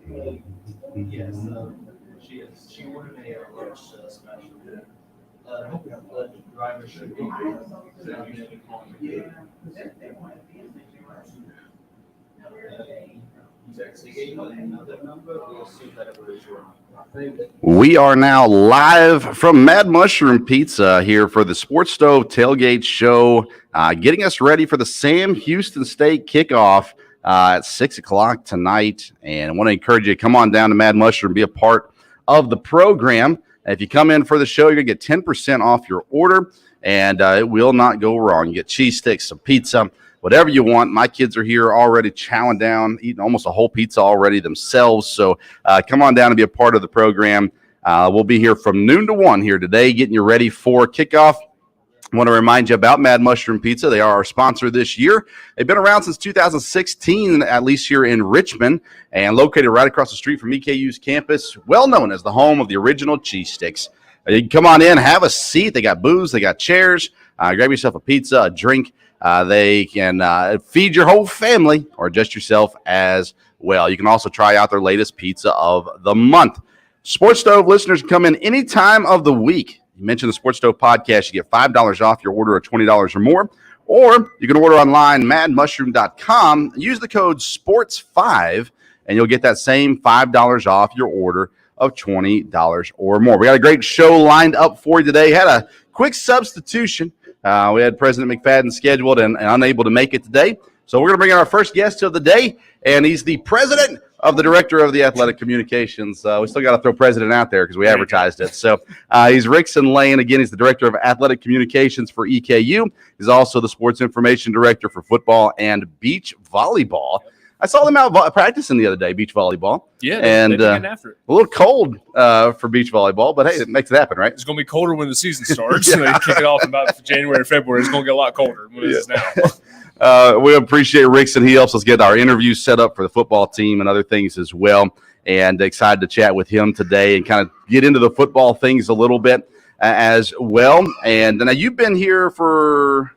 Yes, she is. She ordered a large special. The driver should be. So you should be calling me. We are now live from Mad Mushroom Pizza here for the Sports Stove Tailgate Show, getting us ready for the Sam Houston State kickoff at 6 o'clock tonight. And I want to encourage you to come on down to Mad Mushroom and be a part of the program. If you come in for the show, you're going to get 10% off your order, and it will not go wrong. You get cheese sticks, some pizza, whatever you want. My kids are here already chowing down, eating almost a whole pizza already themselves. So come on down and be a part of the program. We'll be here from noon to 1 here today, getting you ready for kickoff. I want to remind you about Mad Mushroom Pizza. They are our sponsor this year. They've been around since 2016, at least here in Richmond, and located right across the street from EKU's campus, well known as the home of the original cheese sticks. You can come on in, have a seat. They got booze, they got chairs. Grab yourself a pizza, a drink. They can feed your whole family or just yourself as well. You can also try out their latest pizza of the month. Sports Stove listeners can come in any time of the week. You mentioned the Sports Stove podcast, you get $5 off your order of $20 or more. Or you can order online, madmushroom.com. Use the code SPORTS5, and you'll get that same $5 off your order of $20 or more. We got a great show lined up for you today. Had a quick substitution. We had President McFaddin scheduled and unable to make it today. So we're going to bring in our first guest of the day, and he's the president of the director of the athletic communications. We still got to throw president out there because we advertised it. So he's Rickson Lane. Again, he's the director of athletic communications for EKU. He's also the sports information director for football and beach volleyball. I saw them out practicing the other day, beach volleyball. Yeah, and after it. A little cold for beach volleyball, but hey, it makes it happen, right? It's going to be colder when the season starts. Yeah. They kick it off in about January or February. It's going to get a lot colder than it is now. We appreciate Rickson. He helps us get our interviews set up for the football team and other things as well. And excited to chat with him today and kind of get into the football things a little bit as well. And now you've been here for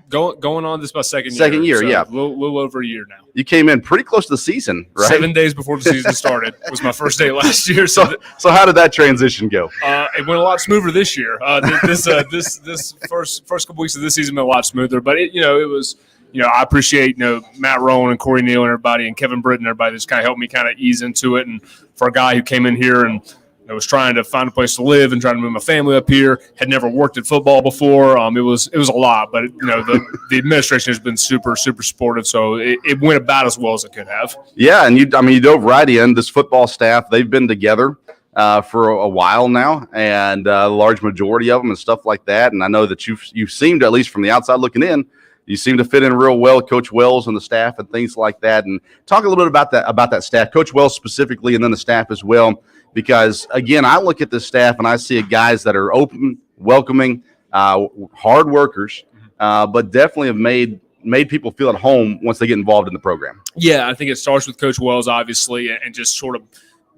going on this my second year, so yeah, a little over a year now. You came in pretty close to the season, right? 7 days before the season started was my first day last year. So how did that transition go? It went a lot smoother this year. This first couple weeks of this season went a lot smoother, but it was. I appreciate, Matt Rowan and Corey Neal and everybody and Kevin Britton, everybody that's kind of helped me kind of ease into it. And for a guy who came in here and was trying to find a place to live and trying to move my family up here, had never worked at football before. It was a lot, but the administration has been super, super supportive. So it went about as well as it could have. Yeah. And you dove right in. This football staff, they've been together for a while now, and a large majority of them and stuff like that. And I know that you seemed, at least from the outside looking in, you seem to fit in real well, Coach Wells and the staff and things like that. And talk a little bit about that staff, Coach Wells specifically, and then the staff as well. Because, again, I look at this staff and I see guys that are open, welcoming, hard workers, but definitely have made people feel at home once they get involved in the program. Yeah, I think it starts with Coach Wells, obviously, and just sort of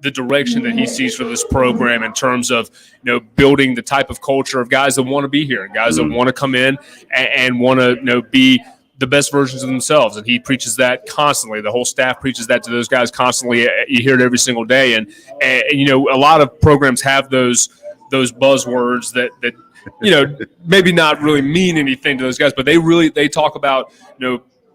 the direction that he sees for this program in terms of, building the type of culture of guys that want to be here and guys that want to come in and want to, be the best versions of themselves. And he preaches that constantly. The whole staff preaches that to those guys constantly. You hear it every single day. And a lot of programs have those buzzwords that maybe not really mean anything to those guys, but they talk about,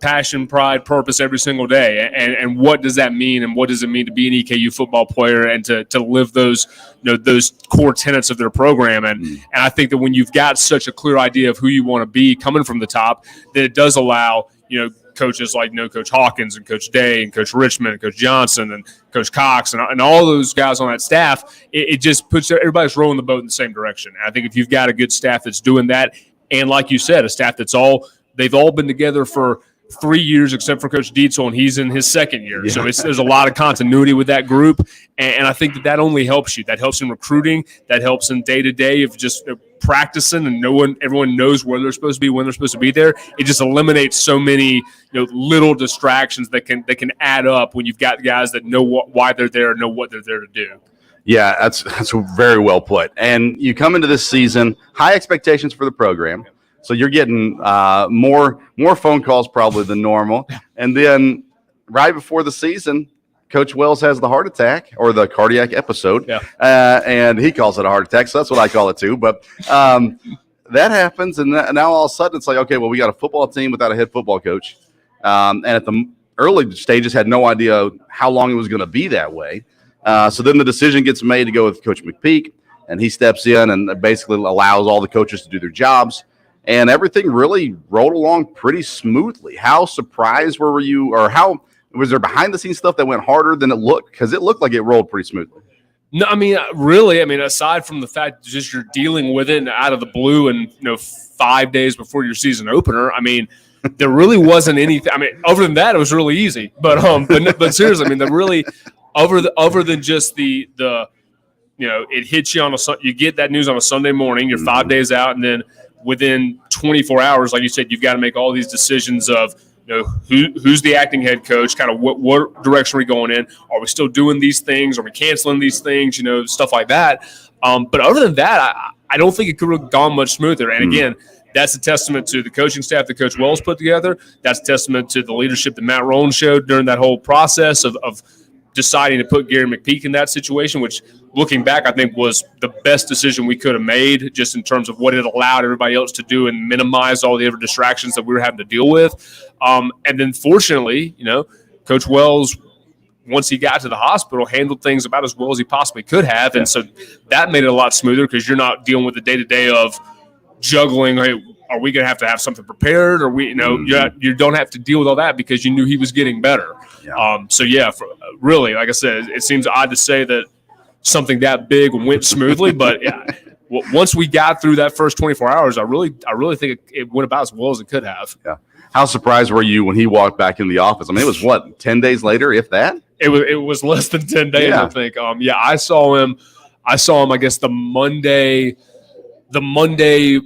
passion, pride, purpose every single day. And what does that mean? And what does it mean to be an EKU football player and to live those, those core tenets of their program? And I think that when you've got such a clear idea of who you want to be coming from the top, that it does allow, coaches like Coach Hawkins and Coach Day and Coach Richmond and Coach Johnson and Coach Cox and all those guys on that staff, it just puts everybody's rowing the boat in the same direction. And I think if you've got a good staff that's doing that, and like you said, a staff they've all been together for 3 years except for Coach Dietzel, and he's in his second year. Yeah. So there's a lot of continuity with that group, and I think that only helps you. That helps in recruiting. That helps in day-to-day of just practicing and everyone knows where they're supposed to be, when they're supposed to be there. It just eliminates so many little distractions that can add up when you've got guys that know why they're there and know what they're there to do. Yeah, that's very well put. And you come into this season, high expectations for the program. So you're getting more phone calls probably than normal. And then right before the season, Coach Wells has the heart attack or the cardiac episode, Yeah. And he calls it a heart attack, so that's what I call it too. But that happens, and now all of a sudden it's like, okay, well, we got a football team without a head football coach, and at the early stages had no idea how long it was going to be that way. So then the decision gets made to go with Coach McPeak, and he steps in and basically allows all the coaches to do their jobs. And everything really rolled along pretty smoothly. How surprised were you, or how was there behind-the-scenes stuff that went harder than it looked? Because it looked like it rolled pretty smoothly. No, I mean, really, aside from the fact just you're dealing with it out of the blue and, 5 days before your season opener, there really wasn't anything. Other than that, it was really easy. But seriously, there really, other than just the it hits you you get that news on a Sunday morning, you're 5 days out, and then within 24 hours, like you said, you've got to make all these decisions of, who's the acting head coach, kind of what direction are we going in? Are we still doing these things? Are we canceling these things? Stuff like that. But other than that, I don't think it could have gone much smoother. And again, that's a testament to the coaching staff that Coach Wells put together. That's a testament to the leadership that Matt Rowan showed during that whole process of deciding to put Gary McPeak in that situation, which looking back, I think was the best decision we could have made just in terms of what it allowed everybody else to do and minimize all the other distractions that we were having to deal with. And then fortunately, Coach Wells, once he got to the hospital, handled things about as well as he possibly could have. And so that made it a lot smoother because you're not dealing with the day-to-day of juggling, hey, are we going to have something prepared? Or you don't have to deal with all that because you knew he was getting better. Yeah. Really, like I said, it seems odd to say that something that big went smoothly, but once we got through that first 24 hours, I really think it went about as well as it could have. Yeah. How surprised were you when he walked back in the office? It was what, 10 days later, if that? It was less than 10 days, I think. I saw him. I guess the Monday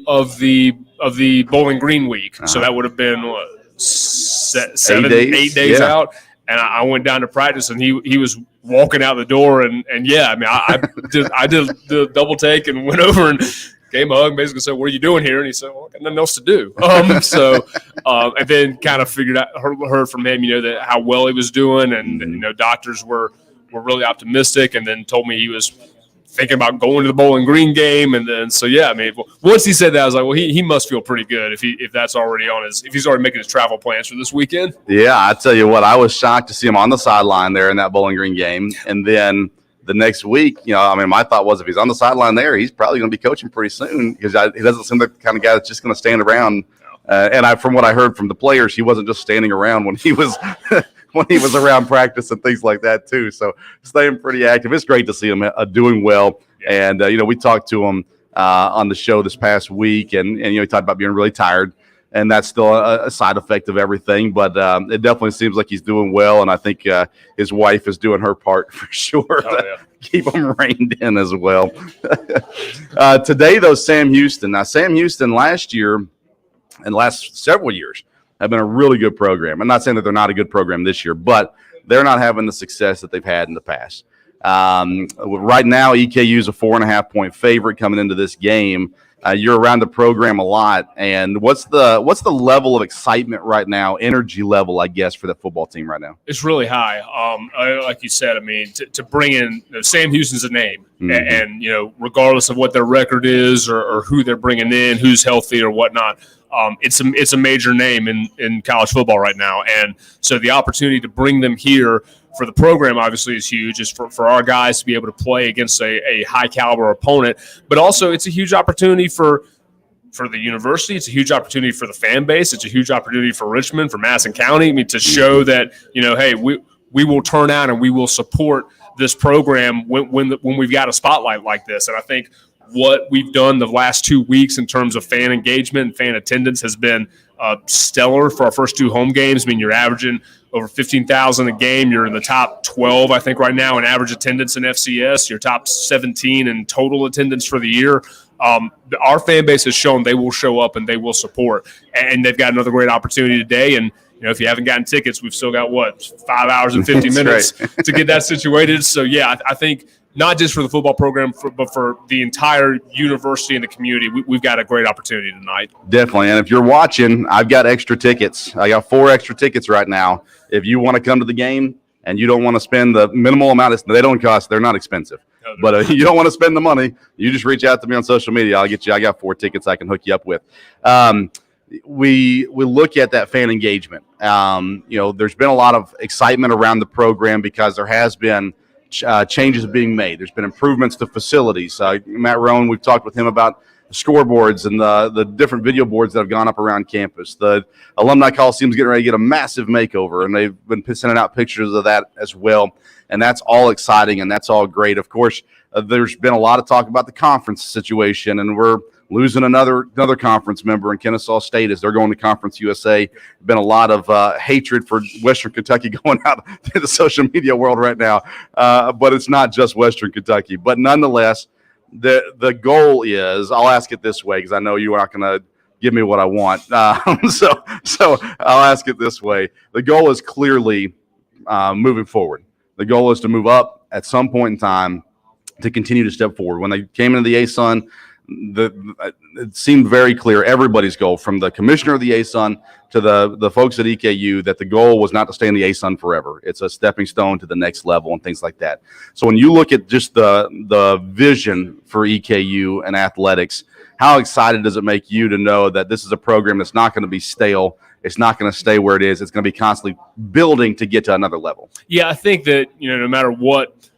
of the Bowling Green week. So that would have been what, 8 days out. And I went down to practice, and he was walking out the door, and I did the double take and went over and gave him a hug, basically said, "What are you doing here?" And he said, "Well, I got nothing else to do." And then kind of heard from him, that how well he was doing, and doctors were really optimistic, and then told me he was thinking about going to the Bowling Green game. And then, once he said that, I was like, well, he must feel pretty good if that's already if he's already making his travel plans for this weekend. Yeah, I tell you what, I was shocked to see him on the sideline there in that Bowling Green game. And then the next week, my thought was if he's on the sideline there, he's probably going to be coaching pretty soon because he doesn't seem like the kind of guy that's just going to stand around. From what I heard from the players, he wasn't just standing around when he was when he was around practice and things like that too. So staying pretty active. It's great to see him doing well. Yeah. And, we talked to him on the show this past week and he talked about being really tired, and that's still a side effect of everything. But it definitely seems like he's doing well. And I think his wife is doing her part for sure to keep him reined in as well. Today, though, Sam Houston. Now, Sam Houston last year and last several years have been a really good program. I'm not saying that they're not a good program this year, but they're not having the success that they've had in the past. Right now, EKU is a 4.5-point favorite coming into this game. You're around the program a lot, and what's the level of excitement right now, energy level, I guess, for the football team right now? It's really high. Like you said, to bring in Sam Houston's a name, and regardless of what their record is or who they're bringing in, who's healthy or whatnot. It's a major name in college football right now. And so the opportunity to bring them here for the program obviously is huge, is for our guys to be able to play against a high caliber opponent. But also it's a huge opportunity for the university. It's a huge opportunity for the fan base. It's a huge opportunity for Richmond, for Madison County. To show that, hey, we will turn out and we will support this program when we've got a spotlight like this. And I think what we've done the last 2 weeks in terms of fan engagement and fan attendance has been stellar for our first two home games. You're averaging over 15,000 a game. You're in the top 12, I think, right now in average attendance in FCS. You're top 17 in total attendance for the year. Our fan base has shown they will show up and they will support. And they've got another great opportunity today. And if you haven't gotten tickets, we've still got 5 hours and 50 minutes to get that situated. So I think not just for the football program, but for the entire university and the community, we've got a great opportunity tonight. Definitely. And if you're watching, I've got extra tickets. I got 4 extra tickets right now. If you want to come to the game, and you don't want to spend the minimal amount they don't cost, they're not expensive. No, but you don't want to spend the money, you just reach out to me on social media. I got 4 tickets I can hook you up with. We look at that fan engagement. There's been a lot of excitement around the program because there has been changes being made. There's been improvements to facilities. Matt Rowan, we've talked with him about the scoreboards and the different video boards that have gone up around campus. The Alumni Coliseum is getting ready to get a massive makeover, and they've been sending out pictures of that as well. And that's all exciting, and that's all great. Of course, there's been a lot of talk about the conference situation, and we're losing another conference member in Kennesaw State as they're going to Conference USA. Been a lot of hatred for Western Kentucky going out in the social media world right now, but it's not just Western Kentucky. But nonetheless, the goal is, I'll ask it this way because I know you are not going to give me what I want. So I'll ask it this way. The goal is clearly moving forward. The goal is to move up at some point in time to continue to step forward. When they came into the ASUN, it seemed very clear, everybody's goal, from the commissioner of the ASUN to the folks at EKU, that the goal was not to stay in the ASUN forever. It's a stepping stone to the next level and things like that. So when you look at just the vision for EKU and athletics, how excited does it make you to know that this is a program that's not going to be stale? It's not going to stay where it is. It's going to be constantly building to get to another level. Yeah, I think that, no matter what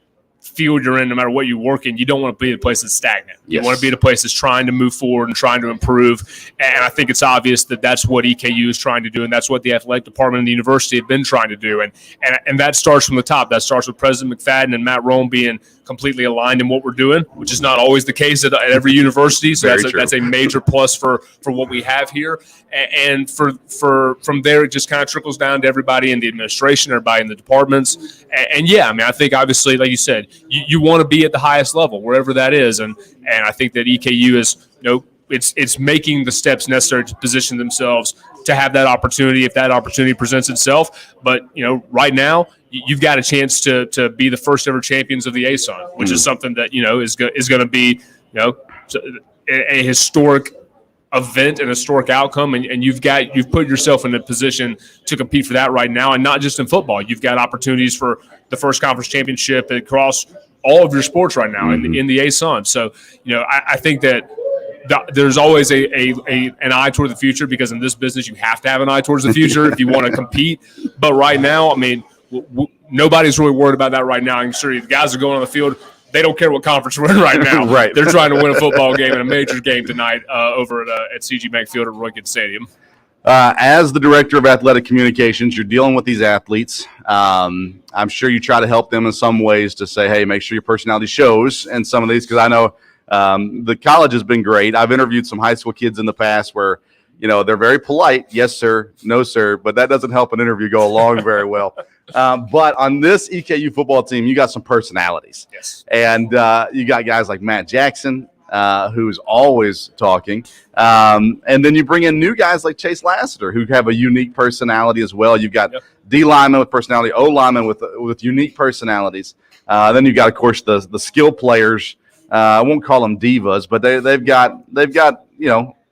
field you're in, no matter what you work in, you don't want to be in a place that's stagnant. Yes. You want to be in a place that's trying to move forward and trying to improve. And I think it's obvious that that's what EKU is trying to do, and that's what the athletic department and the university have been trying to do. And that starts from the top. That starts with President McFaddin and Matt Rowan being completely aligned in what we're doing, which is not always the case at every university. So that's a major plus for what we have here. And from there, it just kind of trickles down to everybody in the administration, everybody in the departments. And yeah, I mean, I think obviously, like you said, you want to be at the highest level, wherever that is. And I think that EKU is, it's making the steps necessary to position themselves to have that opportunity if that opportunity presents itself. But, right now, you've got a chance to be the first ever champions of the ASUN, which is something that, is going to be, a historic event and historic outcome. And you've put yourself in a position to compete for that right now. And not just in football, you've got opportunities for the first conference championship across all of your sports right now in the ASUN. So, I think that there's always an eye toward the future, because in this business you have to have an eye towards the future if you want to compete. But right now, I mean, nobody's really worried about that right now. I'm sure the guys are going on the field. They don't care what conference we're in right now. Right. They're trying to win a football game and a major game tonight over at CG Bank Field at Roykins Stadium. As the director of athletic communications, you're dealing with these athletes. I'm sure you try to help them in some ways to say, hey, make sure your personality shows in some of these, because I know the college has been great. I've interviewed some high school kids in the past where, they're very polite. Yes, sir. No, sir. But that doesn't help an interview go along very well. But on this EKU football team, you got some personalities. Yes. And you got guys like Matt Jackson, who's always talking. And then you bring in new guys like Chase Lassiter, who have a unique personality as well. You've got D linemen with personality, O linemen with unique personalities. Then you've got, of course, the skill players. I won't call them divas, but they've got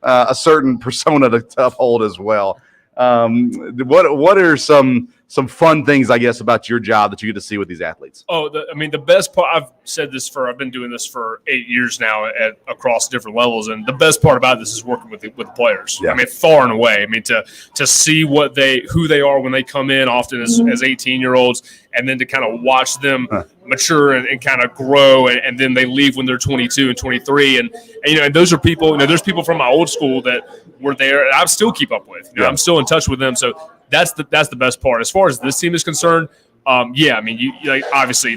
a certain persona to uphold as well. What are some fun things, I guess, about your job that you get to see with these athletes? The best part, I've been doing this for 8 years now across different levels, and the best part about this is working with the players. Yeah. I mean, far and away. I mean, to see who they are when they come in, often as 18-year-olds, and then to kind of watch them mature and kind of grow, and then they leave when they're 22 and 23, and those are people. There's people from my old school that were there, and I still keep up with. I'm still in touch with them, so that's the best part. As far as this team is concerned, obviously,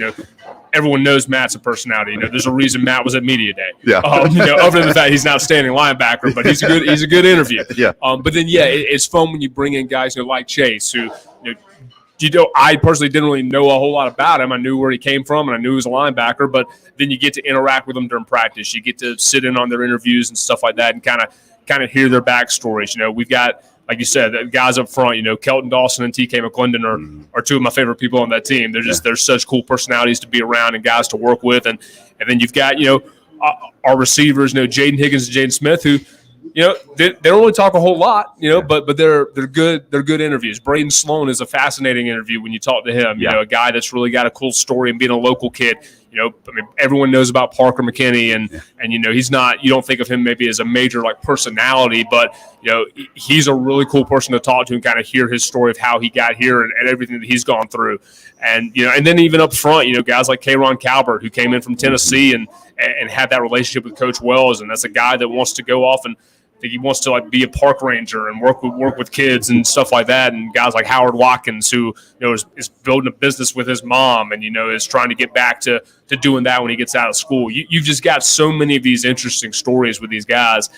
everyone knows Matt's a personality. There's a reason Matt was at Media Day. Yeah. Other than the fact he's an outstanding linebacker, but he's a good interview. Yeah. But then it's fun when you bring in guys like Chase, who I personally didn't really know a whole lot about him. I knew where he came from, and I knew he was a linebacker. But then you get to interact with them during practice. You get to sit in on their interviews and stuff like that, and kind of hear their backstories. We've got, like you said, the guys up front. Kelton Dawson and TK McClendon are two of my favorite people on that team. They're such cool personalities to be around and guys to work with. And then you've got our receivers, Jaden Higgins and Jaden Smith, who They don't really talk a whole lot, but they're good. They're good interviews. Braden Sloan is a fascinating interview when you talk to him. A guy that's really got a cool story and being a local kid. Everyone knows about Parker McKinney, and he's not. You don't think of him maybe as a major personality, but he's a really cool person to talk to and kind of hear his story of how he got here and everything that he's gone through. And and then even up front, guys like K'Ron Calvert, who came in from Tennessee and had that relationship with Coach Wells, and that's a guy that wants to go off and think he wants to be a park ranger and work with kids and stuff like that. And guys like Howard Watkins, who is building a business with his mom and is trying to get back to doing that when he gets out of school. You've just got so many of these interesting stories with these guys.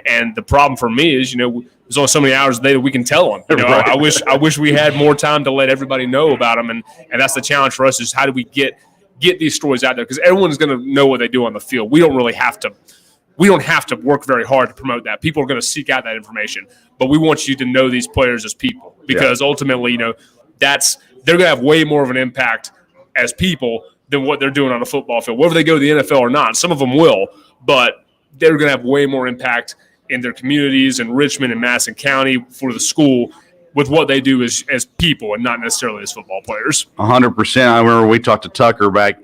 And the problem for me is there's only so many hours a day that we can tell them. Right. I wish we had more time to let everybody know about them. And that's the challenge for us, is how do we get these stories out there, because everyone's going to know what they do on the field. We don't have to work very hard to promote that. People are going to seek out that information, but we want you to know these players as people, because ultimately, they're going to have way more of an impact as people than what they're doing on the football field, whether they go to the NFL or not. Some of them will, but they're going to have way more impact in their communities in Richmond and Madison County for the school with what they do as people and not necessarily as football players. 100%. I remember we talked to Tucker back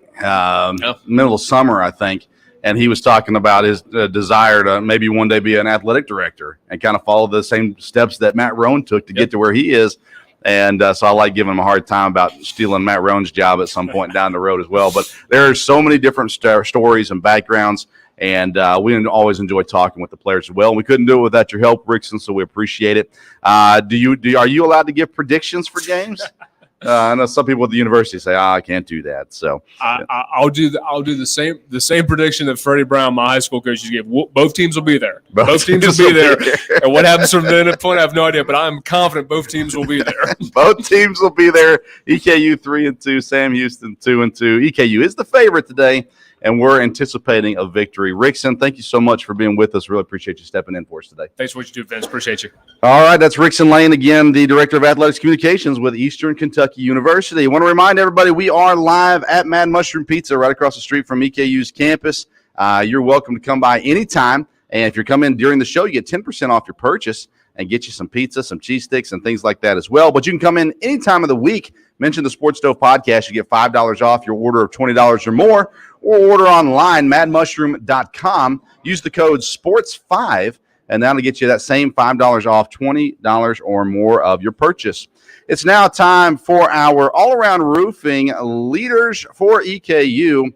middle of summer, I think, and he was talking about his desire to maybe one day be an athletic director and kind of follow the same steps that Matt Roan took to get to where he is. And so I like giving him a hard time about stealing Matt Roan's job at some point down the road as well. But there are so many different stories and backgrounds, and we always enjoy talking with the players as well. We couldn't do it without your help, Rickson, so we appreciate it. Are you allowed to give predictions for games? I know some people at the university say, I can't do that. So I'll do the same prediction that Freddie Brown, my high school coach, gave. Both teams will be there. Both teams will be there. And what happens from that point, I have no idea. But I'm confident both teams will be there. Both teams will be there. EKU 3-2, Sam Houston 2-2. EKU is the favorite today, and we're anticipating a victory. Rickson, thank you so much for being with us. Really appreciate you stepping in for us today. Thanks for what you do, Vince. Appreciate you. All right, that's Rickson Lane again, the Director of Athletics Communications with Eastern Kentucky University. I want to remind everybody we are live at Mad Mushroom Pizza right across the street from EKU's campus. You're welcome to come by anytime, and if you're coming during the show, you get 10% off your purchase and get you some pizza, some cheese sticks, and things like that as well. But you can come in any time of the week. Mention the Sports Stove Podcast. You get $5 off your order of $20 or more, or order online, madmushroom.com. Use the code SPORTS5, and that'll get you that same $5 off, $20 or more of your purchase. It's now time for our all-around roofing leaders for EKU.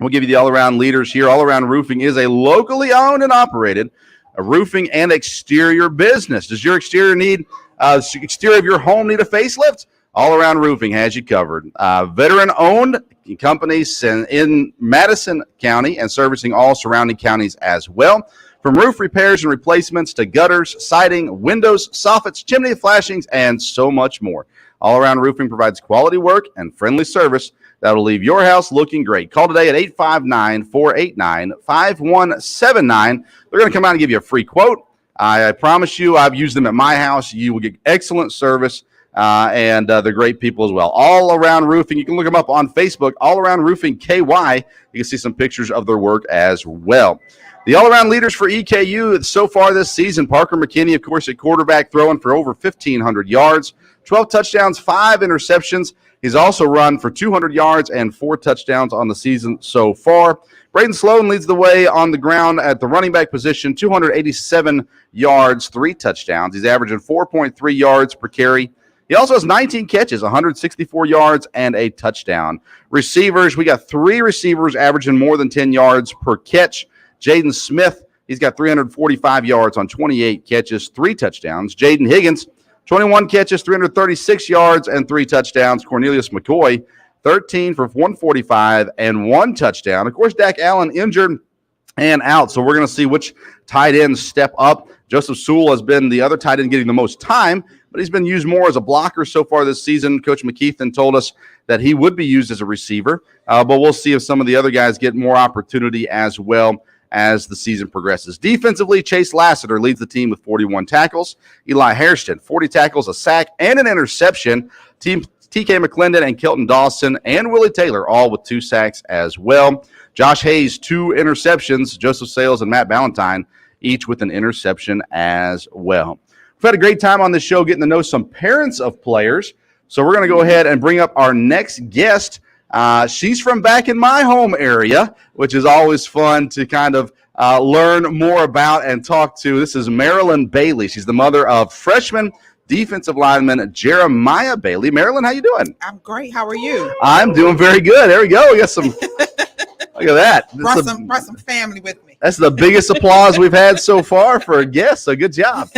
We'll give you the all-around leaders here. All-Around Roofing is a locally owned and operated roofing and exterior business. Does your exterior of your home need a facelift? All Around Roofing has you covered. Veteran-owned companies in Madison County and servicing all surrounding counties as well. From roof repairs and replacements to gutters, siding, windows, soffits, chimney flashings, and so much more. All Around Roofing provides quality work and friendly service that will leave your house looking great. Call today at 859-489-5179. They're going to come out and give you a free quote. I promise you, I've used them at my house. You will get excellent service. And they're great people as well. All Around Roofing. You can look them up on Facebook, All Around Roofing KY. You can see some pictures of their work as well. The all-around leaders for EKU so far this season, Parker McKinney, of course, at quarterback, throwing for over 1,500 yards, 12 touchdowns, 5 interceptions. He's also run for 200 yards and 4 touchdowns on the season so far. Braden Sloan leads the way on the ground at the running back position, 287 yards, 3 touchdowns. He's averaging 4.3 yards per carry. He also has 19 catches, 164 yards, and a touchdown. Receivers, we got 3 receivers averaging more than 10 yards per catch. Jaden Smith, he's got 345 yards on 28 catches, 3 touchdowns. Jaden Higgins, 21 catches, 336 yards, and 3 touchdowns. Cornelius McCoy, 13 for 145 and 1 touchdown. Of course, Dak Allen injured and out, so we're going to see which tight ends step up. Joseph Sewell has been the other tight end getting the most time, but he's been used more as a blocker so far this season. Coach McKeithen told us that he would be used as a receiver, but we'll see if some of the other guys get more opportunity as well as the season progresses. Defensively, Chase Lassiter leads the team with 41 tackles. Eli Hairston, 40 tackles, a sack, and an interception. TK McClendon and Kelton Dawson and Willie Taylor all with 2 sacks as well. Josh Hayes, 2 interceptions. Joseph Sales and Matt Ballantyne, each with an interception as well. We've had a great time on the show getting to know some parents of players. So we're going to go ahead and bring up our next guest. She's from back in my home area, which is always fun to kind of learn more about and talk to. This is Marilyn Bailey. She's the mother of freshman defensive lineman Jeremiah Bailey. Marilyn, how you doing? I'm great. How are you? I'm doing very good. There we go. We got some. Look at that. Brought some family with me. That's the biggest applause we've had so far for a guest. So good job.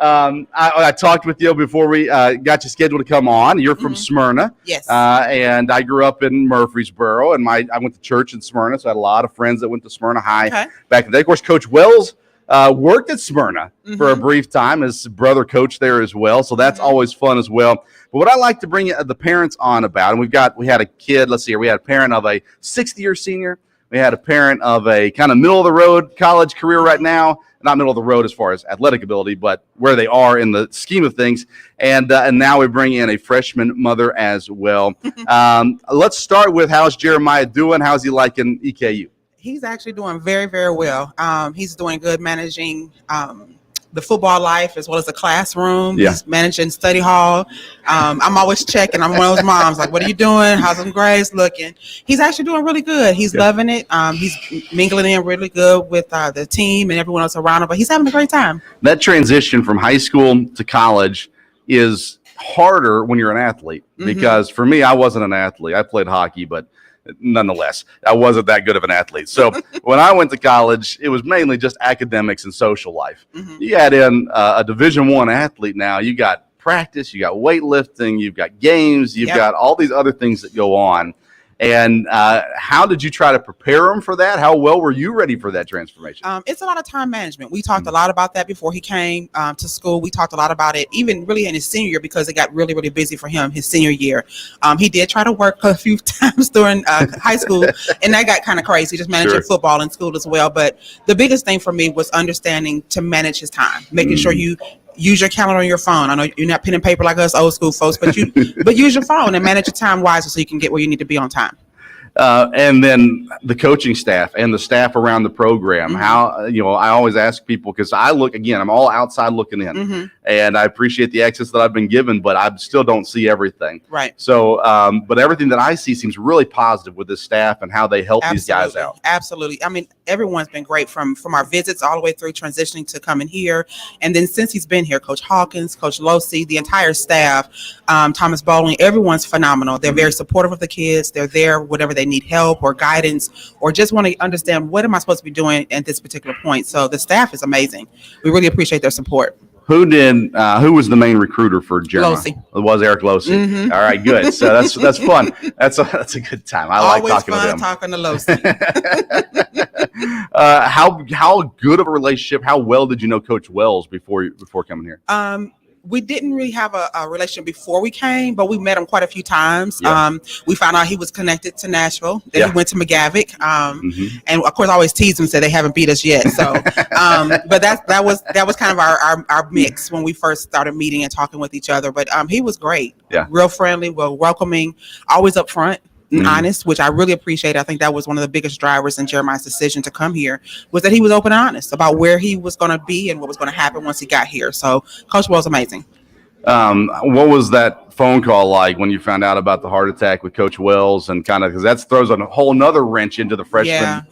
I talked with you before we got you scheduled to come on. You're from Smyrna. Yes. And I grew up in Murfreesboro, and I went to church in Smyrna, so I had a lot of friends that went to Smyrna High back in the day. Of course, Coach Wells worked at Smyrna for a brief time. His brother coached there as well, so that's always fun as well. But what I like to bring the parents on about, and we had a kid, let's see here, we had a parent of a 60-year senior. We had a parent of a kind of middle-of-the-road college career right now. Not middle of the road as far as athletic ability, but where they are in the scheme of things. And now we bring in a freshman mother as well. Let's start with, how's Jeremiah doing? How's he liking EKU? He's actually doing very, very well. He's doing good managing the football life as well as the classroom. Yeah. He's managing study hall. I'm always checking. I'm one of those moms, like, what are you doing? How's them grades looking? He's actually doing really good. He's loving it. He's mingling in really good with the team and everyone else around him, but he's having a great time. That transition from high school to college is harder when you're an athlete, because for me, I wasn't an athlete. I played hockey, but nonetheless, I wasn't that good of an athlete. So when I went to college, it was mainly just academics and social life. You add in a Division I athlete now, you got practice, you got weightlifting, you've got games, you've got all these other things that go on. And how did you try to prepare them for that? How well were you ready for that transformation? It's a lot of time management. We talked a lot about that before he came to school. We talked a lot about it, even really in his senior year, because it got really, really busy for him his senior year. He did try to work a few times during high school, and that got kind of crazy, just managing football in school as well. But the biggest thing for me was understanding to manage his time, making sure you use your calendar on your phone. I know you're not pen and paper like us old school folks, but use your phone and manage your time wisely so you can get where you need to be on time. And then the coaching staff and the staff around the program. How, I always ask people, because I'm all outside looking in, and I appreciate the access that I've been given, but I still don't see everything. Right. So, but everything that I see seems really positive with this staff and how they help these guys out. Absolutely. I mean, everyone's been great from our visits all the way through transitioning to coming here. And then since he's been here, Coach Hawkins, Coach Losi, the entire staff, Thomas Bowling, everyone's phenomenal. They're very supportive of the kids. They're there whatever they need help or guidance, or just want to understand, what am I supposed to be doing at this particular point? So the staff is amazing. We really appreciate their support. Who was the main recruiter for Jeremiah? Losi. It was Eric Losi. All right, good. So that's fun. That's a good time. I like talking with him. Talking to Losi. How good of a relationship? How well did you know Coach Wells before coming here? We didn't really have a relationship before we came, but we met him quite a few times. Yeah. We found out he was connected to Nashville. Then he went to McGavick. And of course, I always tease him, say they haven't beat us yet. So, but that was kind of our mix when we first started meeting and talking with each other. But he was great. Yeah. Real friendly, well welcoming, always up front and honest, which I really appreciate. I think that was one of the biggest drivers in Jeremiah's decision to come here, was that he was open and honest about where he was going to be and what was going to happen once he got here. So Coach Wells amazing. What was that phone call like when you found out about the heart attack with Coach Wells, and kind of, because that throws a whole nother wrench into the freshman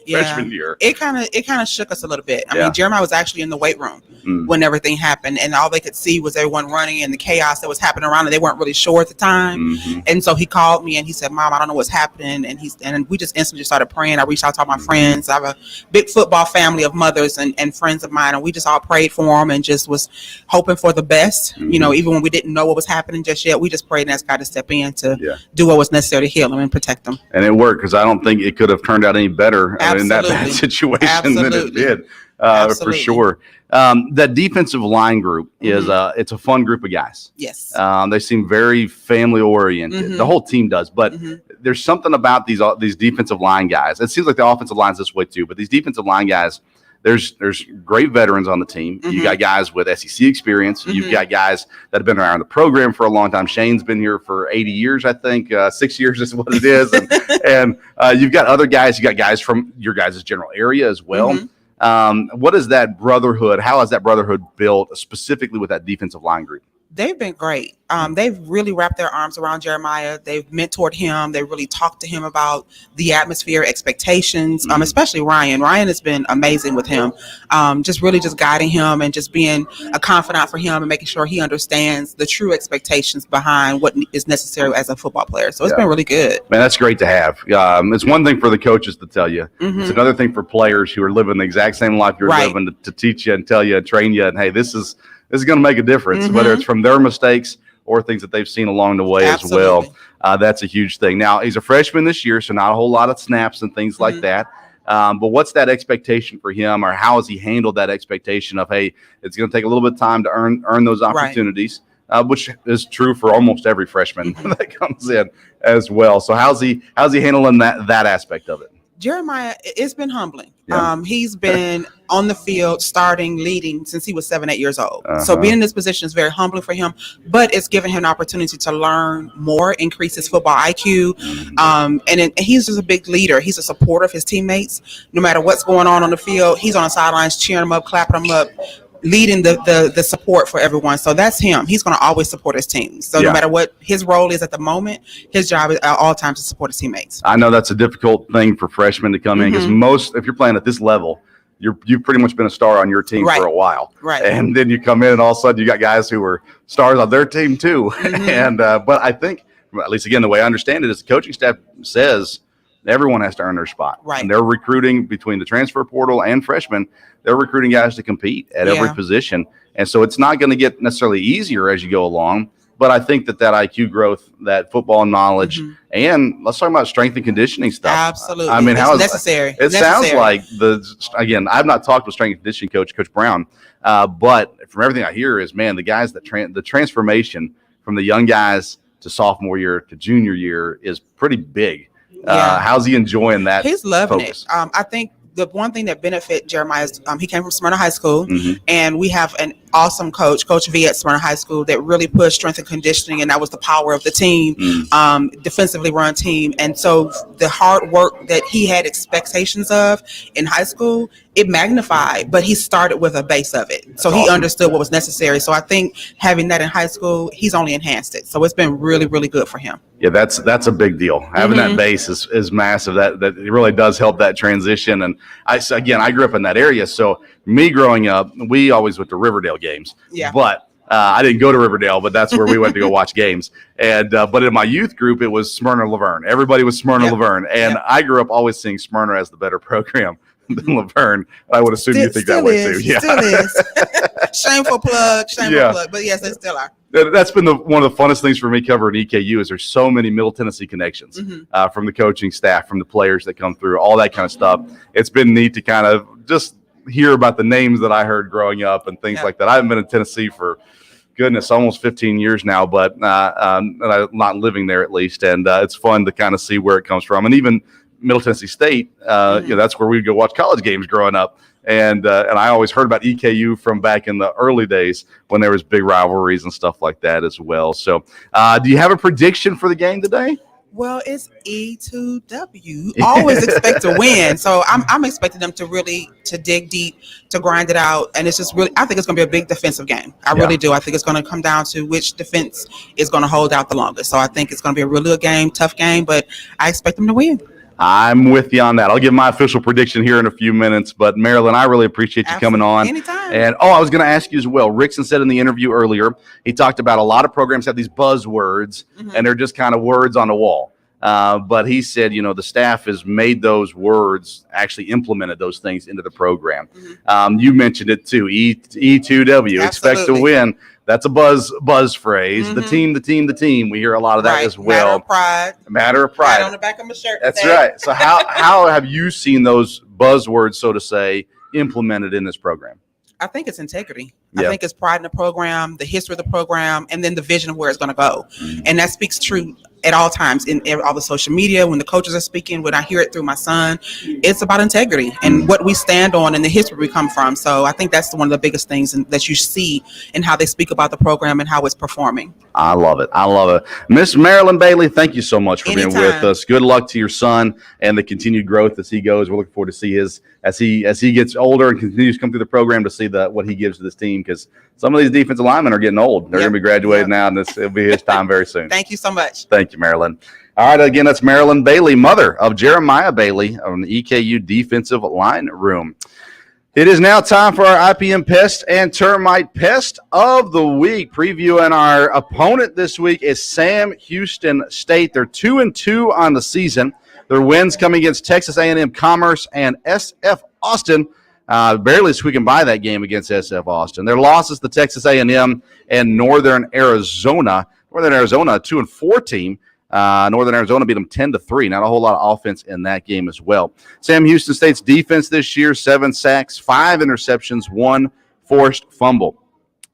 year? It kind of shook us a little bit. I mean, Jeremiah was actually in the weight room when everything happened, and all they could see was everyone running and the chaos that was happening around it. They weren't really sure at the time, and so he called me and he said, "Mom, I don't know what's happening," and we just instantly started praying. I reached out to all my friends. I have a big football family of mothers and friends of mine, and we just all prayed for him and just was hoping for the best. Even when we didn't know what was happening just yet, we just prayed and asked God to step in to do what was necessary to heal him and protect him. And it worked, because I don't think it could have turned out any better in that bad situation than it did, for sure. That defensive line group is it's a fun group of guys. Yes. They seem very family oriented. The whole team does, but there's something about these defensive line guys. It seems like the offensive line's this way too, but these defensive line guys, there's great veterans on the team. You got guys with SEC experience. You've got guys that have been around the program for a long time. Shane's been here for 80 years, I think. 6 years is what it is. And you've got other guys. You got guys from your guys' general area as well. What is that brotherhood? How has that brotherhood built specifically with that defensive line group? They've been great. They've really wrapped their arms around Jeremiah. They've mentored him. They really talked to him about the atmosphere, expectations, especially Ryan. Ryan has been amazing with him, just guiding him and just being a confidant for him and making sure he understands the true expectations behind what is necessary as a football player. So it's been really good. Man, that's great to have. It's one thing for the coaches to tell you. It's another thing for players who are living the exact same life you're living to teach you and tell you and train you. And, hey, this is going to make a difference, whether it's from their mistakes or things that they've seen along the way as well. That's a huge thing. Now, he's a freshman this year, so not a whole lot of snaps and things like that. But what's that expectation for him, or how has he handled that expectation of, hey, it's going to take a little bit of time to earn those opportunities, which is true for almost every freshman that comes in as well. So how's he handling that aspect of it? Jeremiah, it's been humbling. He's been on the field, starting, leading since he was 7, 8 years old. So being in this position is very humbling for him, but it's given him an opportunity to learn more, increase his football IQ. And he's just a big leader. He's a supporter of his teammates. No matter what's going on the field, he's on the sidelines cheering them up, clapping them up, leading the support for everyone. So that's him. He's going to always support his team. So no matter what his role is at the moment, his job is at all times to support his teammates. I know that's a difficult thing for freshmen to come in, because if you're playing at this level, you've pretty much been a star on your team for a while. And then you come in and all of a sudden you got guys who were stars on their team too. And but I think, at least again, the way I understand it is the coaching staff says everyone has to earn their spot. And they're recruiting between the transfer portal and freshmen. They're recruiting guys to compete at every position. And so it's not going to get necessarily easier as you go along. But I think that IQ growth, that football knowledge, and let's talk about strength and conditioning stuff. Absolutely. I mean, how is necessary? It sounds like again, I've not talked with strength and conditioning Coach Brown, but from everything I hear is, man, the guys the transformation from the young guys to sophomore year to junior year is pretty big. How's he enjoying that? He's loving it. I think the one thing that benefit Jeremiah is he came from Smyrna High School, and we have an awesome Coach V at Smyrna High School that really pushed strength and conditioning, and that was the power of the team, defensively run team. And so the hard work that he had expectations of in high school, it magnified, but he started with a base of it. So he understood what was necessary. So I think having that in high school, he's only enhanced it. So it's been really, really good for him. Yeah, that's a big deal. Having that base is massive. That it really does help that transition. And I grew up in that area. So me growing up, we always went to Riverdale games. But I didn't go to Riverdale, but that's where we went to go watch games. And but in my youth group, it was Smyrna Laverne. Everybody was Smyrna Laverne. And I grew up always seeing Smyrna as the better program than Laverne. I would assume you think that way too. Yeah, still is. Shameful plug. But yes, they still are. That's been one of the funnest things for me covering EKU is there's so many Middle Tennessee connections from the coaching staff, from the players that come through, all that kind of stuff. It's been neat to kind of just hear about the names that I heard growing up and things like that. I haven't been in Tennessee for, goodness, almost 15 years now, but I'm not living there at least. And it's fun to kind of see where it comes from. And even Middle Tennessee State, that's where we'd go watch college games growing up. And I always heard about EKU from back in the early days when there was big rivalries and stuff like that as well. So do you have a prediction for the game today? Well, it's E2W. Always expect to win. So I'm expecting them to dig deep, to grind it out. And it's just really, I think it's going to be a big defensive game. I really do. I think it's going to come down to which defense is going to hold out the longest. So I think it's going to be a really good game, tough game, but I expect them to win. I'm with you on that. I'll give my official prediction here in a few minutes. But, Marilyn, I really appreciate you coming on. Anytime. And, I was going to ask you as well. Rickson said in the interview earlier, he talked about a lot of programs have these buzzwords, and they're just kind of words on the wall. But he said, the staff has made those words, actually implemented those things into the program. You mentioned it, too, E2W, expect to win. That's a buzz phrase. The team. We hear a lot of that as well. Matter of pride. Right on the back of my shirt. That's right. So how have you seen those buzzwords, so to say, implemented in this program? I think it's integrity. I think it's pride in the program, the history of the program, and then the vision of where it's going to go. And that speaks true at all times in all the social media, when the coaches are speaking, when I hear it through my son, it's about integrity and what we stand on and the history we come from. So I think that's one of the biggest things that you see in how they speak about the program and how it's performing. I love it. I love it. Miss Marilyn Bailey, thank you so much for being Anytime. with us. Good luck to your son and the continued growth as he goes. We're looking forward to see as he gets older and continues to come through the program to see what he gives to this team, because some of these defensive linemen are getting old. They're going to be graduating now, and it'll be his time very soon. Thank you so much. Thank you, Marilyn. All right, again, that's Marilyn Bailey, mother of Jeremiah Bailey on the EKU defensive line room. It is now time for our IPM Pest and Termite Pest of the Week. Previewing our opponent this week is Sam Houston State. They're 2-2 on the season. Their wins coming against Texas A&M Commerce and SF Austin. Barely squeaking by that game against SF Austin. Their losses to Texas A&M and Northern Arizona. Northern Arizona, a 2-4 team. Northern Arizona beat them 10-3. Not a whole lot of offense in that game as well. Sam Houston State's defense this year, 7 sacks, 5 interceptions, 1 forced fumble.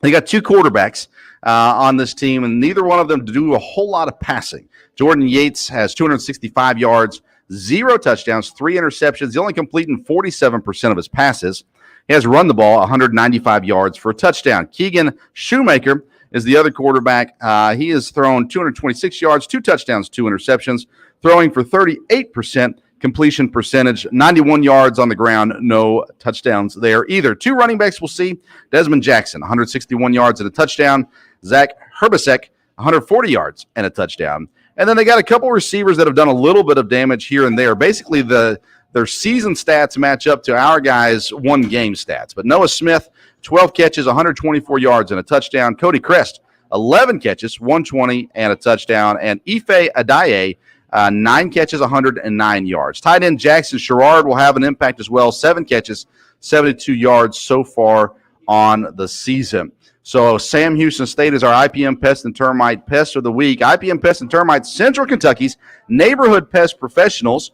They got 2 quarterbacks on this team, and neither one of them do a whole lot of passing. Jordan Yates has 265 yards, 0 touchdowns, 3 interceptions. He's only completing 47% of his passes. He has run the ball 195 yards for a touchdown. Keegan Shoemaker is the other quarterback. He has thrown 226 yards, 2 touchdowns, 2 interceptions, throwing for 38% completion percentage, 91 yards on the ground, no touchdowns there either. 2 running backs we'll see. Desmond Jackson, 161 yards and a touchdown. Zach Herbasek, 140 yards and a touchdown. And then they got a couple receivers that have done a little bit of damage here and there. Basically, their season stats match up to our guys' one-game stats. But Noah Smith, 12 catches, 124 yards, and a touchdown. Cody Crest, 11 catches, 120, and a touchdown. And Ife Adaye, 9 catches, 109 yards. Tight end Jackson Sherrard will have an impact as well. 7 catches, 72 yards so far on the season. So Sam Houston State is our IPM Pest and Termite Pest of the Week. IPM Pest and Termite, Central Kentucky's neighborhood pest professionals.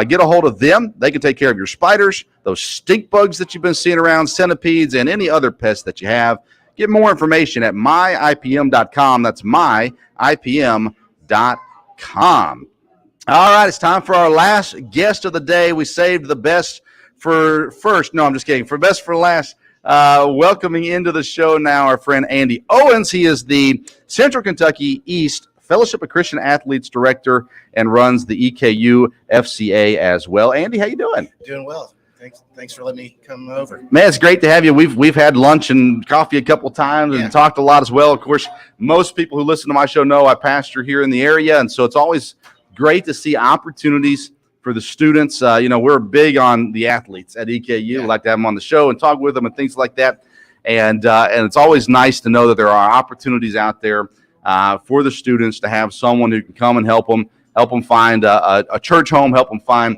Get a hold of them. They can take care of your spiders, those stink bugs that you've been seeing around, centipedes, and any other pests that you have. Get more information at myipm.com. That's myipm.com. All right, it's time for our last guest of the day. We saved the best for first. No, I'm just kidding. For best for last. Welcoming into the show now our friend Andy Owens. He is the Central Kentucky East Fellowship of Christian Athletes Director and runs the EKU FCA as well. Andy, how you doing? Doing well. Thanks for letting me come over. Man, it's great to have you. We've had lunch and coffee a couple of times and talked a lot as well. Of course, most people who listen to my show know I pastor here in the area, and so it's always great to see opportunities for the students. We're big on the athletes at EKU. We like to have them on the show and talk with them and things like that. And it's always nice to know that there are opportunities out there for the students to have someone who can come and help them find a church home, help them find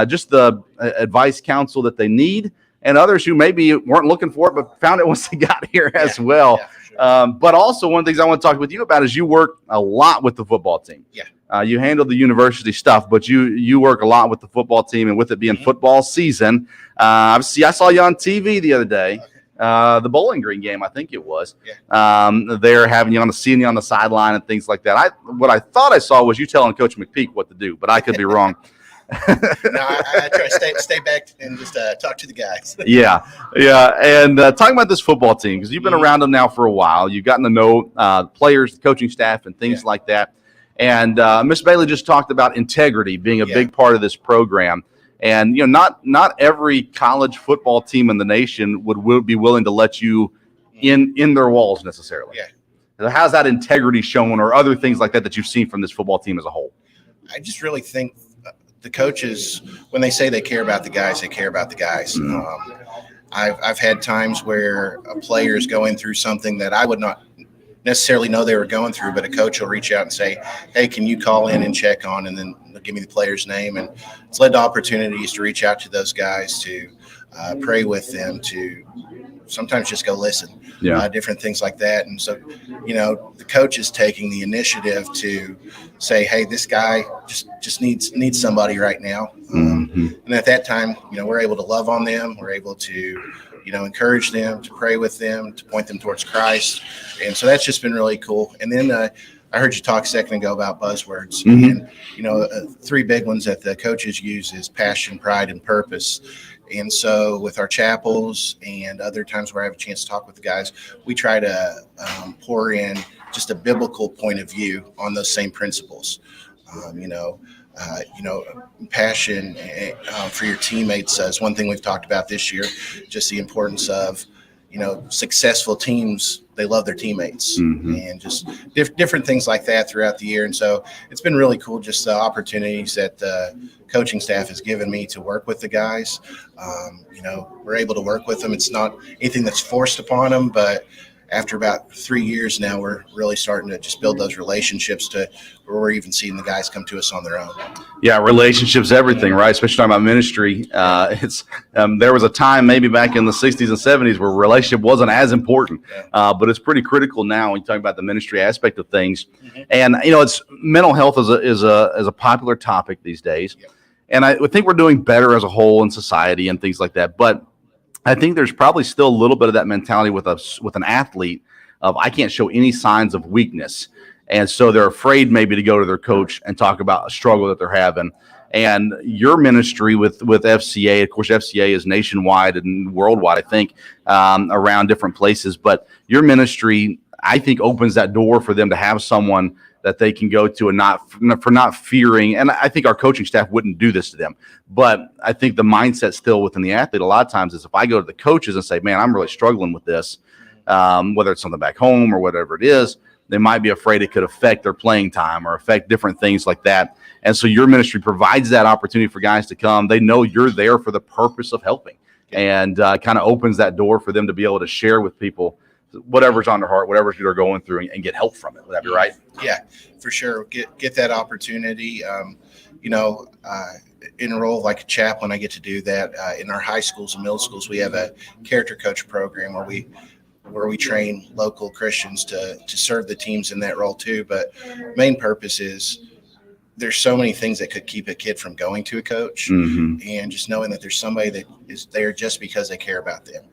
just the advice, counsel that they need, and others who maybe weren't looking for it but found it once they got here as well. Yeah, for sure. But also one of the things I want to talk with you about is you work a lot with the football team. Yeah. You handle the university stuff, but you work a lot with the football team, and with it being football season, I saw you on TV the other day, the Bowling Green game, I think it was. Yeah. They're having you seeing you on the sideline and things like that. What I thought I saw was you telling Coach McPeak what to do, but I could be wrong. No, I try to stay back and just talk to the guys. Yeah. And talking about this football team, because you've been around them now for a while, you've gotten to know players, the coaching staff, and things like that. And Miss Bailey just talked about integrity being a big part of this program. And, not every college football team in the nation would be willing to let you in their walls necessarily. Yeah. How's that integrity shown, or other things like that you've seen from this football team as a whole? I just really think the coaches, when they say they care about the guys, they care about the guys. Mm-hmm. I've had times where a player is going through something that I would not necessarily know they were going through, but a coach will reach out and say, hey, can you call in and check on, and then they'll give me the player's name. And it's led to opportunities to reach out to those guys, to pray with them, to sometimes just go listen, different things like that. And so, the coach is taking the initiative to say, hey, this guy just needs somebody right now. Mm-hmm. And at that time, we're able to love on them. We're able to, encourage them, to pray with them, to point them towards Christ. And so that's just been really cool. And then I heard you talk a second ago about buzzwords, Mhm. and 3 big ones that the coaches use is passion, pride, and purpose. And so with our chapels and other times where I have a chance to talk with the guys, we try to pour in just a biblical point of view on those same principles. Passion for your teammates is one thing we've talked about this year, just the importance of, successful teams, they love their teammates, and just different things like that throughout the year. And so it's been really cool, just the opportunities that the coaching staff has given me to work with the guys. We're able to work with them. It's not anything that's forced upon them, but after about 3 years now, we're really starting to just build those relationships to where we're even seeing the guys come to us on their own. Yeah, relationships, everything, right? Especially talking about ministry. There was a time maybe back in the 60s and 70s where relationship wasn't as important, but it's pretty critical now when you talk about the ministry aspect of things. And it's mental health is a popular topic these days, and I would think we're doing better as a whole in society and things like that. But I think there's probably still a little bit of that mentality with an athlete of I can't show any signs of weakness. And so they're afraid maybe to go to their coach and talk about a struggle that they're having. And your ministry with FCA, of course, FCA is nationwide and worldwide, I think, around different places. But your ministry, I think, opens that door for them to have someone that they can go to and not fearing. And I think our coaching staff wouldn't do this to them. But I think the mindset still within the athlete a lot of times is if I go to the coaches and say, man, I'm really struggling with this, whether it's something back home or whatever it is, they might be afraid it could affect their playing time or affect different things like that. And so your ministry provides that opportunity for guys to come. They know you're there for the purpose of helping, and kind of opens that door for them to be able to share with people whatever's on their heart, whatever they're going through, and get help from it. Would that be right? Yeah, for sure. Get that opportunity. In a role like a chaplain, I get to do that. In our high schools and middle schools, we have a character coach program where we train local Christians to serve the teams in that role too. But main purpose is there's so many things that could keep a kid from going to a coach, and just knowing that there's somebody that is there just because they care about them.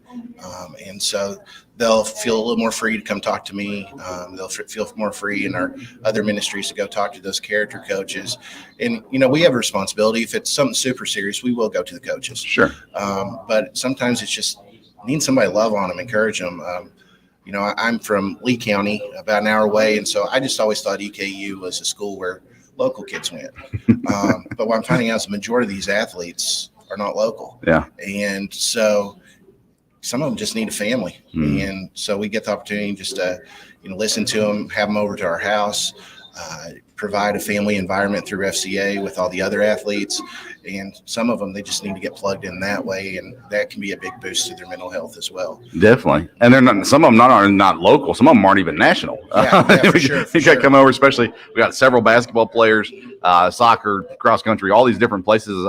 And so they'll feel a little more free to come talk to me. They'll feel more free in our other ministries to go talk to those character coaches. And, we have a responsibility. If it's something super serious, we will go to the coaches. Sure. But sometimes it's just needing somebody to love on them, encourage them. I'm from Lee County, about an hour away. And so I just always thought EKU was a school where local kids went. But what I'm finding out is the majority of these athletes are not local. Yeah. And so some of them just need a family. And so we get the opportunity just to, listen to them, have them over to our house, provide a family environment through FCA with all the other athletes. And some of them, they just need to get plugged in that way. And that can be a big boost to their mental health as well. Definitely. And they're not, some of them are not local. Some of them aren't even national. For sure. You got to come over, especially we got several basketball players, soccer, cross country, all these different places,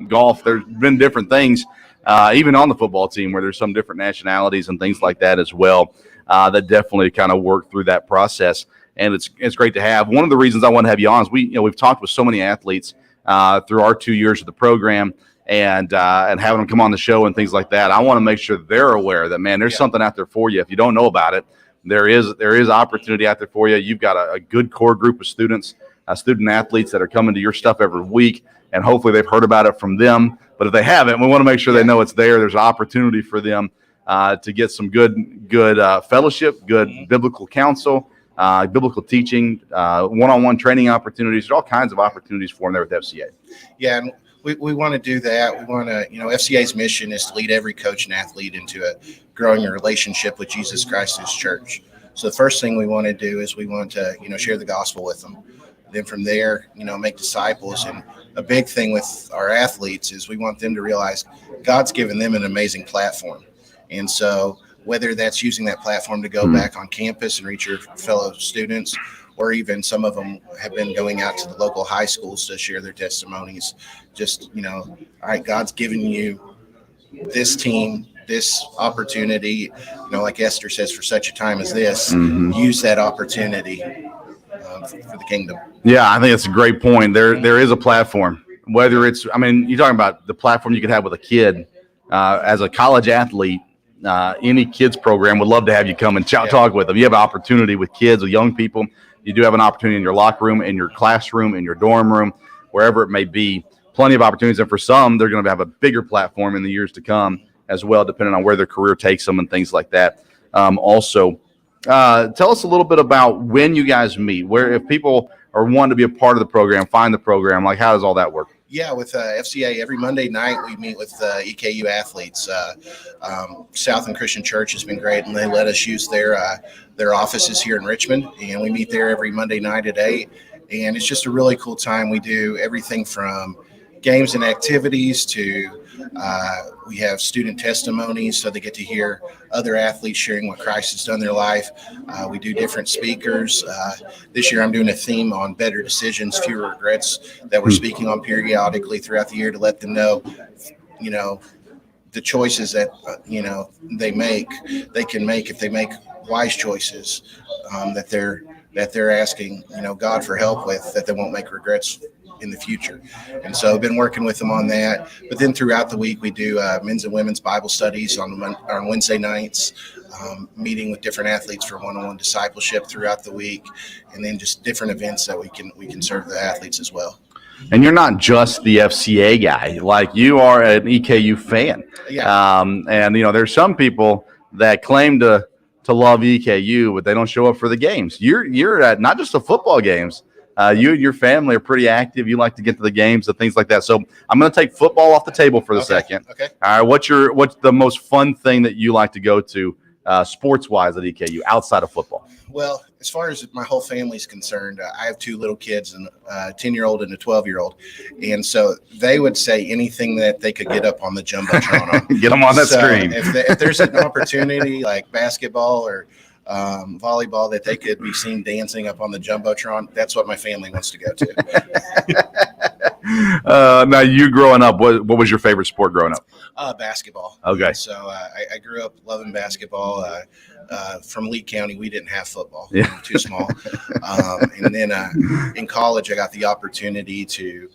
golf. There's been different things, even on the football team where there's some different nationalities and things like that as well, that definitely kind of work through that process. And it's great to have. One of the reasons I want to have you on is we've talked with so many athletes through our 2 years of the program, and having them come on the show and things like that. I want to make sure they're aware that, man, there's something out there for you. If you don't know about it, there is opportunity out there for you. You've got a good core group of student athletes that are coming to your stuff every week, and hopefully they've heard about it from them. But if they haven't, we want to make sure they know it's there. There's an opportunity for them to get some good fellowship, good biblical counsel, biblical teaching, one-on-one training opportunities. There's all kinds of opportunities for them there with FCA. Yeah, and we want to do that. We want to, FCA's mission is to lead every coach and athlete into a growing relationship with Jesus Christ and His church. So the first thing we want to do is we want to, share the gospel with them. Then from there, make disciples. And a big thing with our athletes is we want them to realize God's given them an amazing platform. And so whether that's using that platform to go back on campus and reach your fellow students, or even some of them have been going out to the local high schools to share their testimonies. Just, all right, God's given you this team, this opportunity, like Esther says, for such a time as this, use that opportunity for the kingdom. Yeah, I think it's a great point. There is a platform, whether it's, you're talking about the platform you could have with a kid as a college athlete. Any kids program would love to have you come and talk with them. You have an opportunity with kids, with young people. you do have an opportunity in your locker room, in your classroom, in your dorm room, wherever it may be. Plenty of opportunities, and for some, they're going to have a bigger platform in the years to come as well, depending on where their career takes them and things like that. Also, tell us a little bit about when you guys meet, where if people are wanting to be a part of the program, find the program, like how does all that work? Yeah, with FCA, every Monday night we meet with EKU athletes. Southland Christian Church has been great, and they let us use their offices here in Richmond, and we meet there every Monday night at 8, and it's just a really cool time. We do everything from games and activities to we have student testimonies, so they get to hear other athletes sharing what Christ has done in their life. We do different speakers. This year I'm doing a theme on better decisions, fewer regrets, that we're speaking on periodically throughout the year to let them know, the choices that, they can make if they make wise choices, that they're asking, God for help with, that they won't make regrets in the future. And so I've been working with them on that. But then throughout the week, we do men's and women's Bible studies on Wednesday nights, meeting with different athletes for one-on-one discipleship throughout the week, and then just different events that we can serve the athletes as well. And you're not just the FCA guy, like you are an EKU fan. Yeah. And there's some people that claim to love EKU, but they don't show up for the games. You're at not just the football games. You and your family are pretty active. You like to get to the games and things like that. So I'm going to take football off the table for the second. Okay. All right. What's the most fun thing that you like to go to sports-wise at EKU outside of football? Well, as far as my whole family's concerned, I have 2 little kids, a 10-year-old and a 12-year-old. And so they would say anything that they could get up on the Jumbotron on. Get them on that screen. If there's an opportunity like basketball or volleyball that they could be seen dancing up on the Jumbotron, that's what my family wants to go to. Now, you growing up, what was your favorite sport growing up? Basketball. Okay. So I grew up loving basketball. From Lee County, we didn't have football. Yeah. We were too small. And then in college, I got the opportunity to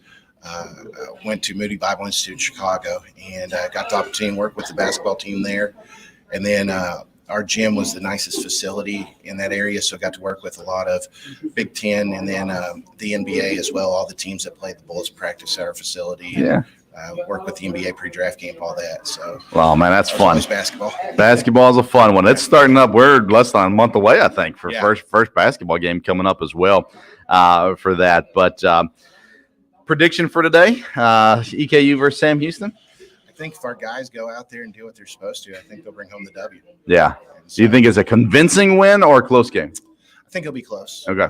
went to Moody Bible Institute in Chicago, and got the opportunity to work with the basketball team there. And then our gym was the nicest facility in that area, so I got to work with a lot of Big Ten and then the NBA as well. All the teams that played the Bulls practice at our facility. Yeah. Work with the NBA pre-draft camp, all that. So, well, man, that's fun. Basketball. Basketball is a fun one. It's starting up. We're less than a month away, I think, for Yeah. first basketball game coming up as well for that. But prediction for today: EKU versus Sam Houston. I think if our guys go out there and do what they're supposed to, I think they'll bring home the W. Yeah. So, Do you think it's a convincing win or a close game? I think it'll be close. Okay.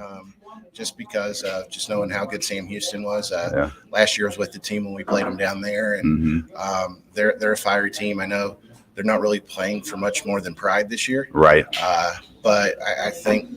Just because just knowing how good Sam Houston was. Yeah. Last year I was with the team when we played them down there, and they're a fiery team. I know they're not really playing for much more than pride this year. Right. But I think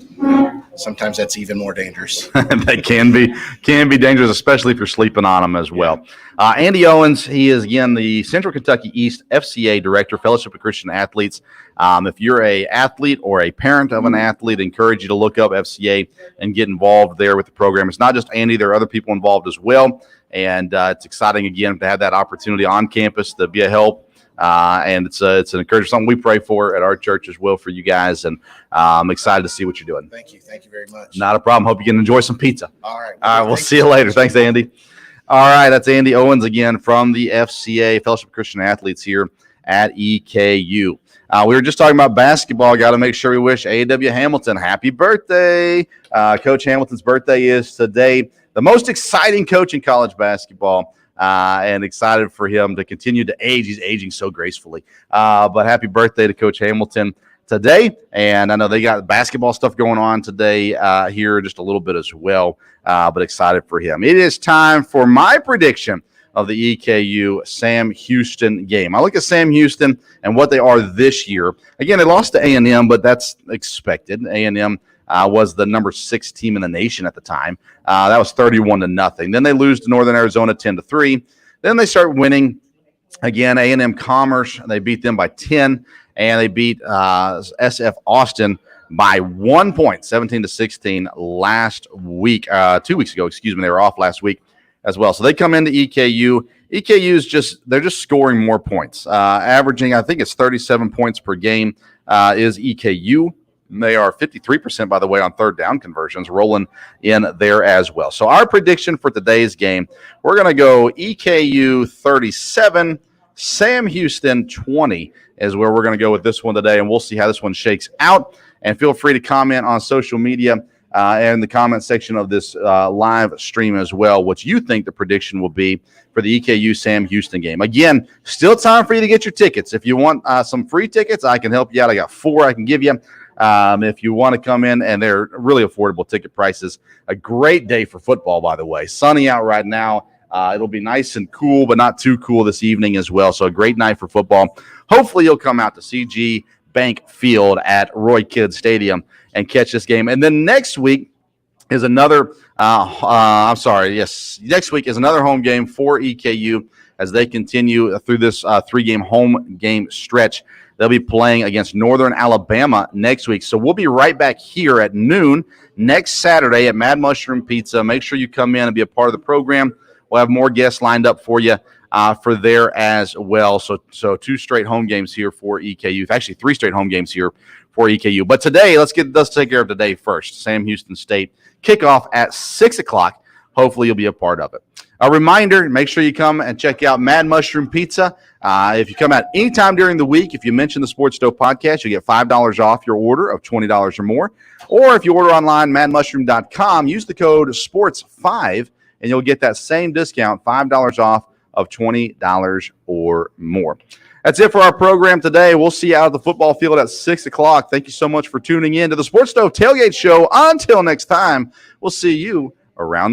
sometimes that's even more dangerous. They can be dangerous, especially if you're sleeping on them as well. Andy Owens, he is, again, the Central Kentucky East FCA Director, Fellowship of Christian Athletes. If you're a athlete or a parent of an athlete, I encourage you to look up FCA and get involved there with the program. It's not just Andy. There are other people involved as well. And it's exciting, again, to have that opportunity on campus to be a help. And it's an encouragement, something we pray for at our church as well for you guys. And I'm excited to see what you're doing. Thank you very much. Not a problem. Hope you can enjoy some pizza. All right. All right. We'll see you later. Thanks, Andy. All right. That's Andy Owens again from the FCA, Fellowship of Christian Athletes here at EKU. We were just talking about basketball. Got to make sure we wish A.W. Hamilton happy birthday. Coach Hamilton's birthday is today. The most exciting coach in college basketball. And excited for him to continue to age. He's aging so gracefully. But happy birthday to Coach Hamilton today. And I know they got basketball stuff going on today here just a little bit as well. But excited for him. It is time for my prediction of the EKU Sam Houston game. I look at Sam Houston and what they are this year. Again, they lost to A&M, but that's expected. A&M was the number 6 team in the nation at the time. That was 31-0. Then they lose to Northern Arizona 10-3. Then they start winning. Again, A&M Commerce, they beat them by 10, and they beat SF Austin by 1 point, 17-16 last week. 2 weeks ago, excuse me. They were off last week as well. So they come into EKU. EKU is they're just scoring more points, averaging, I think it's 37 points per game is EKU. They are 53%, by the way, on third down conversions, rolling in there as well. So our prediction for today's game, we're going to go EKU 37, Sam Houston 20 is where we're going to go with this one today, and we'll see how this one shakes out. And feel free to comment on social media and the comment section of this live stream as well, what you think the prediction will be for the EKU Sam Houston game. Again, still time for you to get your tickets. If you want some free tickets, I can help you out. I got 4 I can give you. If you want to come in, and they're really affordable ticket prices. A great day for football, by the way. Sunny out right now. It'll be nice and cool, but not too cool this evening as well. So a great night for football. Hopefully you'll come out to CG Bank Field at Roy Kidd Stadium and catch this game. And then next week is another next week is another home game for EKU as they continue through this 3-game home game stretch. They'll be playing against Northern Alabama next week. So we'll be right back here at noon next Saturday at Mad Mushroom Pizza. Make sure you come in and be a part of the program. We'll have more guests lined up for you for there as well. So 2 straight home games here for EKU. Actually, 3 straight home games here for EKU. But today, let's take care of today first. Sam Houston State kickoff at 6 o'clock. Hopefully you'll be a part of it. A reminder, make sure you come and check out Mad Mushroom Pizza. If you come out anytime during the week, if you mention the Sports Stove podcast, you get $5 off your order of $20 or more. Or if you order online, madmushroom.com, use the code SPORTS5, and you'll get that same discount, $5 off of $20 or more. That's it for our program today. We'll see you out at the football field at 6 o'clock. Thank you so much for tuning in to the Sports Stove Tailgate Show. Until next time, we'll see you around the